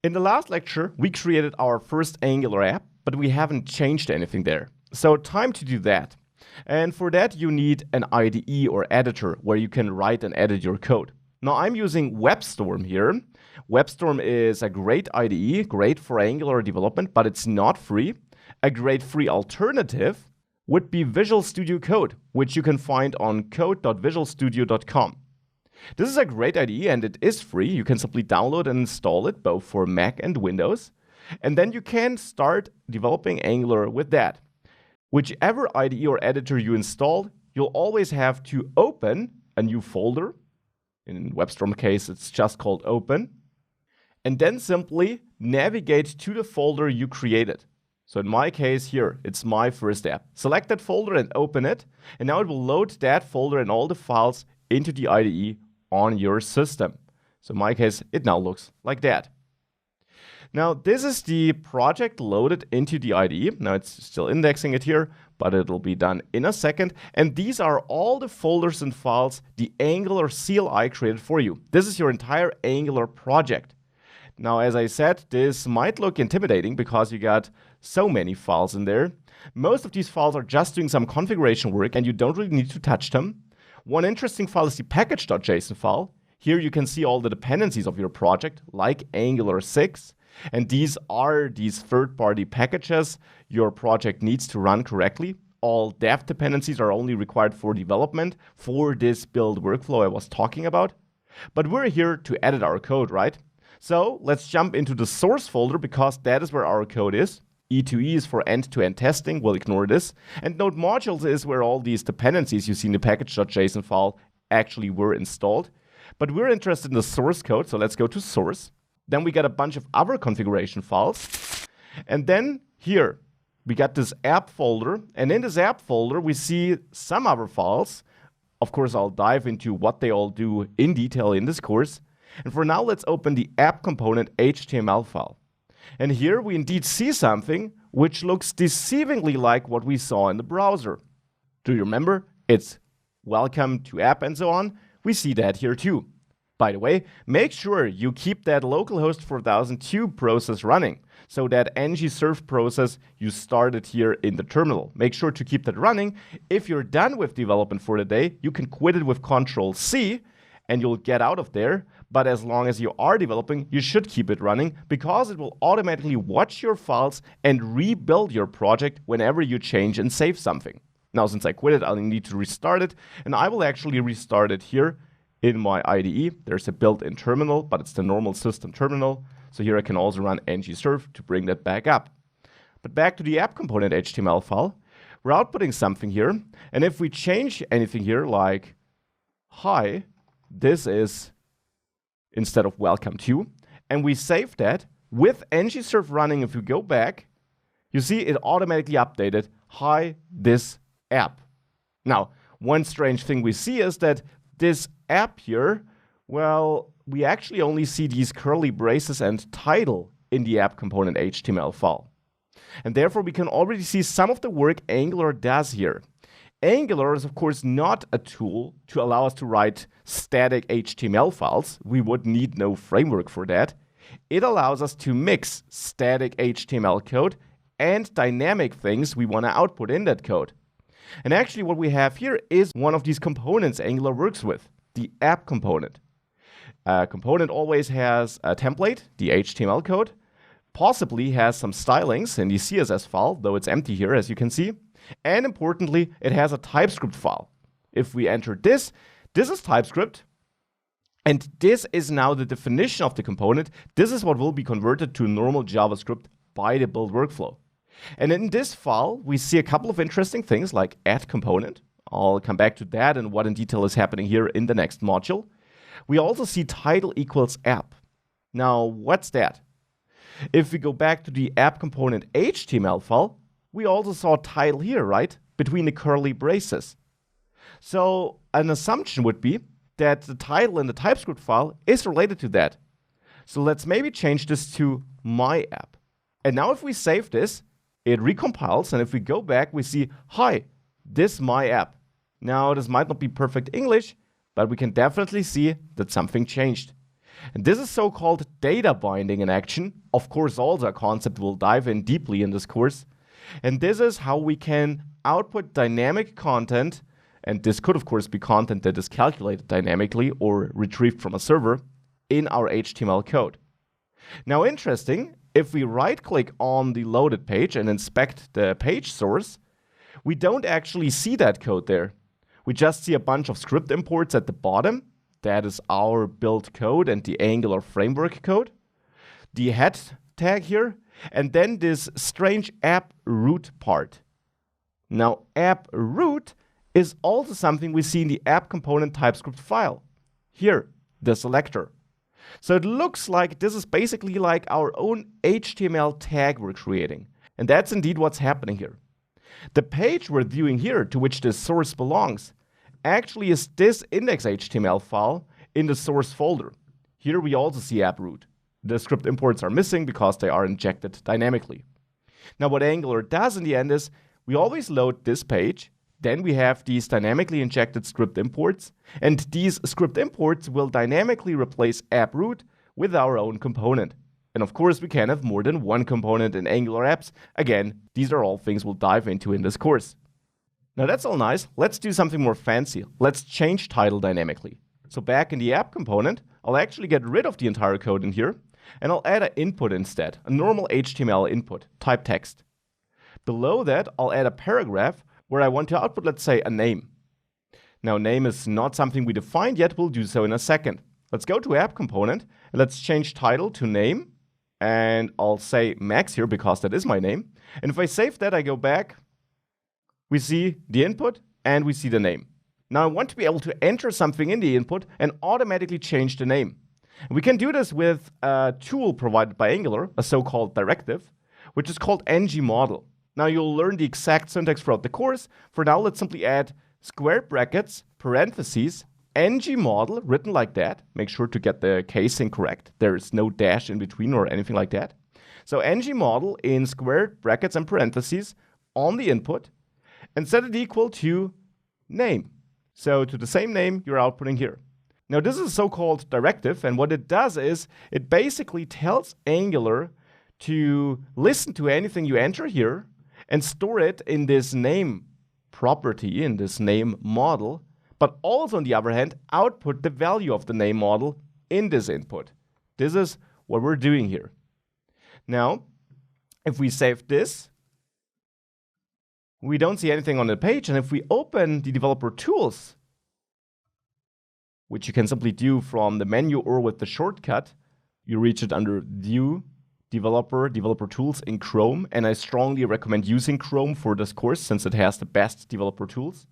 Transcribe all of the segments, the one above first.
In the last lecture, we created our first Angular app, but we haven't changed anything there. So time to do that. And for that, you need an IDE or editor where you can write and edit your code. Now I'm using WebStorm here. WebStorm is a great IDE, great for Angular development, but it's not free. A great free alternative would be Visual Studio Code, which you can find on code.visualstudio.com. This is a great IDE and it is free. You can simply download and install it both for Mac and Windows. And then you can start developing Angular with that. Whichever IDE or editor you installed, you'll always have to open a new folder. In WebStorm case, it's just called open. And then simply navigate to the folder you created. So in my case here, it's my first app. Select that folder and open it. And now it will load that folder and all the files into the IDE on your system. So in my case, it now looks like that. Now this is the project loaded into the IDE. Now it's still indexing it here, but it'll be done in a second. And these are all the folders and files the Angular CLI created for you. This is your entire Angular project. Now, as I said, this might look intimidating because you got so many files in there. Most of these files are just doing some configuration work and you don't really need to touch them. One interesting file is the package.json file. Here you can see all the dependencies of your project, like Angular 6. And these are these third-party packages your project needs to run correctly. All dev dependencies are only required for development for this build workflow I was talking about. But we're here to edit our code, right? So let's jump into the source folder because that is where our code is. E2E is for end-to-end testing. We'll ignore this. And node modules is where all these dependencies you see in the package.json file actually were installed. But we're interested in the source code, so let's go to source. Then we got a bunch of other configuration files. And then here, we got this app folder. And in this app folder, we see some other files. Of course, I'll dive into what they all do in detail in this course. And for now, let's open the app component HTML file. And here we indeed see something which looks deceivingly like what we saw in the browser. Do you remember? It's welcome to app and so on. We see that here too. By the way, make sure you keep that localhost 4002 process running. So that ng-serve process you started here in the terminal. Make sure to keep that running. If you're done with development for the day, you can quit it with Ctrl-C and you'll get out of there. But as long as you are developing, you should keep it running because it will automatically watch your files and rebuild your project whenever you change and save something. Now, since I quit it, I'll need to restart it. And I will actually restart it here in my IDE. There's a built-in terminal, but it's the normal system terminal. So here I can also run ng-serve to bring that back up. But back to the app component HTML file. We're outputting something here. And if we change anything here like, hi, this is instead of welcome to, and we save that with ng-serve running. If we go back, you see it automatically updated, hi, this app. Now, one strange thing we see is that this app here, well, we actually only see these curly braces and title in the app component HTML file. And therefore, we can already see some of the work Angular does here. Angular is, of course, not a tool to allow us to write static HTML files. We would need no framework for that. It allows us to mix static HTML code and dynamic things we want to output in that code. And actually what we have here is one of these components Angular works with, the app component. A component always has a template, the HTML code, possibly has some stylings in the CSS file, though it's empty here, as you can see. And importantly, it has a TypeScript file. If we enter this, this is TypeScript. And this is now the definition of the component. This is what will be converted to normal JavaScript by the build workflow. And in this file, we see a couple of interesting things like add component. I'll come back to that and what in detail is happening here in the next module. We also see title equals app. Now, what's that? If we go back to the app component HTML file, we also saw title here, right? Between the curly braces. So an assumption would be that the title in the TypeScript file is related to that. So let's maybe change this to my app. And now if we save this, it recompiles. And if we go back, we see, hi, this my app. Now this might not be perfect English, but we can definitely see that something changed. And this is so-called data binding in action. Of course, also a concept we'll dive in deeply in this course. And this is how we can output dynamic content, and this could of course be content that is calculated dynamically or retrieved from a server in our HTML code. Now interesting, if we right-click on the loaded page and inspect the page source, we don't actually see that code there. We just see a bunch of script imports at the bottom. That is our build code and the Angular framework code. The head tag here, and then this strange app root part. Now, app root is also something we see in the app component TypeScript file. Here, the selector. So it looks like this is basically like our own HTML tag we're creating. And that's indeed what's happening here. The page we're viewing here, to which this source belongs, actually is this index.html file in the source folder. Here we also see app root. The script imports are missing because they are injected dynamically. Now what Angular does in the end is we always load this page, then we have these dynamically injected script imports, and these script imports will dynamically replace app root with our own component. And of course we can have more than one component in Angular apps. Again, these are all things we'll dive into in this course. Now that's all nice. Let's do something more fancy. Let's change title dynamically. So back in the app component, I'll actually get rid of the entire code in here, and I'll add an input instead, a normal HTML input, type text. Below that, I'll add a paragraph where I want to output, let's say, a name. Now, name is not something we defined yet. We'll do so in a second. Let's go to app component, and let's change title to name, and I'll say Max here because that is my name. And if I save that, I go back, we see the input, and we see the name. Now, I want to be able to enter something in the input and automatically change the name. We can do this with a tool provided by Angular, a so-called directive, which is called ngModel. Now you'll learn the exact syntax throughout the course. For now, let's simply add square brackets, parentheses, ngModel, written like that. Make sure to get the casing correct. There is no dash in between or anything like that. So ngModel in square brackets and parentheses on the input, and set it equal to name. So to the same name you're outputting here. Now this is a so-called directive, and what it does is it basically tells Angular to listen to anything you enter here and store it in this name property, in this name model, but also on the other hand, output the value of the name model in this input. This is what we're doing here. Now, if we save this, we don't see anything on the page, and if we open the developer tools, which you can simply do from the menu or with the shortcut, you reach it under View, Developer Tools in Chrome, and I strongly recommend using Chrome for this course since it has the best developer tools.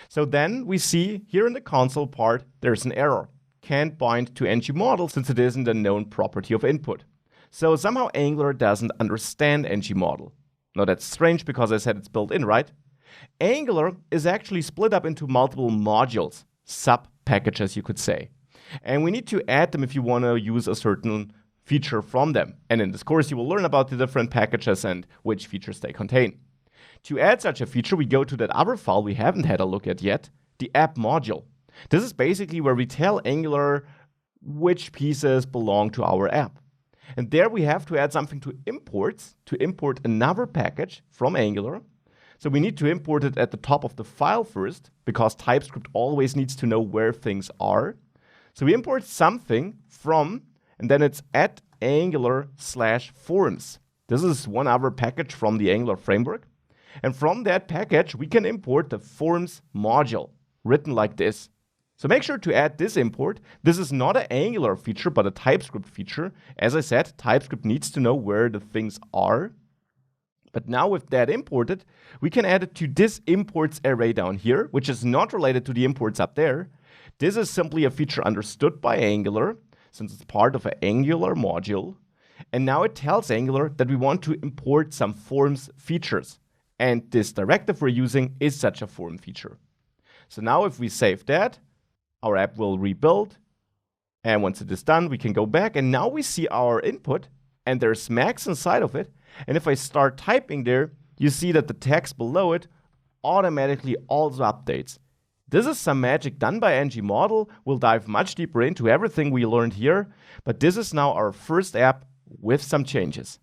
So then we see here in the console part, there's an error. Can't bind to ngModel since it isn't a known property of input. So somehow Angular doesn't understand ngModel. Now that's strange because I said it's built in, right? Angular is actually split up into multiple modules, sub-packages you could say. And we need to add them if you want to use a certain feature from them. And in this course, you will learn about the different packages and which features they contain. To add such a feature, we go to that other file we haven't had a look at yet, the app module. This is basically where we tell Angular which pieces belong to our app. And there we have to add something to imports, to import another package from Angular. So we need to import it at the top of the file first, because TypeScript always needs to know where things are. So we import something from, and then it's at Angular/forms. This is one other package from the Angular framework. And from that package, we can import the forms module, written like this. So make sure to add this import. This is not an Angular feature, but a TypeScript feature. As I said, TypeScript needs to know where the things are. But now with that imported, we can add it to this imports array down here, which is not related to the imports up there. This is simply a feature understood by Angular, since it's part of an Angular module. And now it tells Angular that we want to import some forms features. And this directive we're using is such a form feature. So now if we save that, our app will rebuild. And once it is done, we can go back. And now we see our input, and there's Max inside of it. And if I start typing there, you see that the text below it automatically also updates. This is some magic done by ng Model. We'll dive much deeper into everything we learned here, but this is now our first app with some changes.